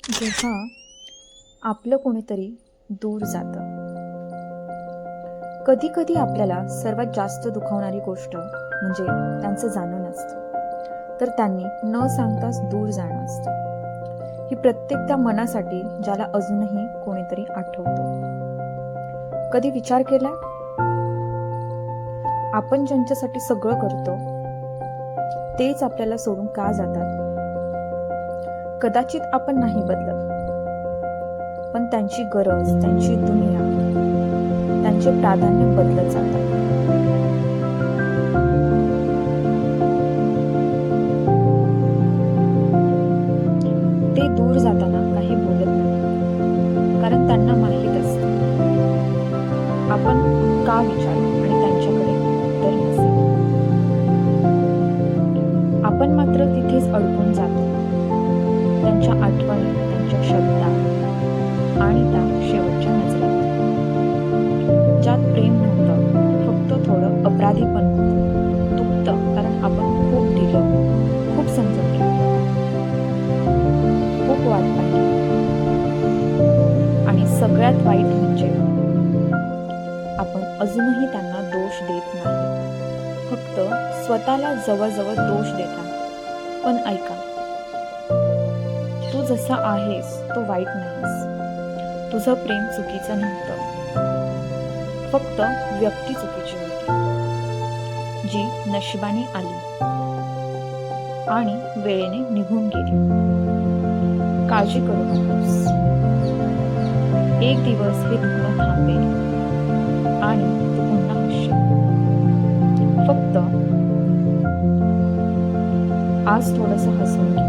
जेव्हा आपलं कोणीतरी दूर जातं, कधी कधी आपल्याला सर्वात जास्त दुखावणारी गोष्ट म्हणजे त्यांचं जाणं नसतं, तर त्यांनी न सांगताच दूर जाणं असतं. ही प्रत्येक त्या मनासाठी ज्याला अजूनही कोणीतरी आठवतं. कधी विचार केलाय, आपण ज्यांच्यासाठी सगळं करतो तेच आपल्याला सोडून का जातात? कदाचित आपण नाही बदलत, पण त्यांची गरज, त्यांची दुनिया, त्यांचे प्राधान्य बदलत जातात. ते दूर जाताना काही बोलत नाही, कारण त्यांना माहीत असतं आपण का विचारू आणि त्यांच्याकडे उत्तर नसेल. आपण मात्र तिथेच अडकून जातो, त्यांच्या आठवणी, त्यांच्या शब्दात आणि त्या शेवटच्या नजरेत, ज्यात प्रेम नव्हतं, फक्त थोडं अपराधीपण होतं. दुखतं कारण आपण खूप दिलं, खूप समजून घेतलं, खूप वाट पाहिली. आणि सगळ्यात वाईट म्हणजे आपण अजूनही त्यांना दोष देत नाही, फक्त स्वतःला जवळजवळ दोष देता. पण ऐका, तू जसा आहेस तो वाईट नाहीस. तुझं प्रेम चुकीचं नव्हतं, फक्त व्यक्ती चुकीची होती, जी नशिबाने आली आणि वेळेने निघून गेली. काळजी करू नकोस, एक दिवस हे दुखणं थांबेल आणि तू पुन्हा हसशील. फक्त आज थोडंसं हसून घे.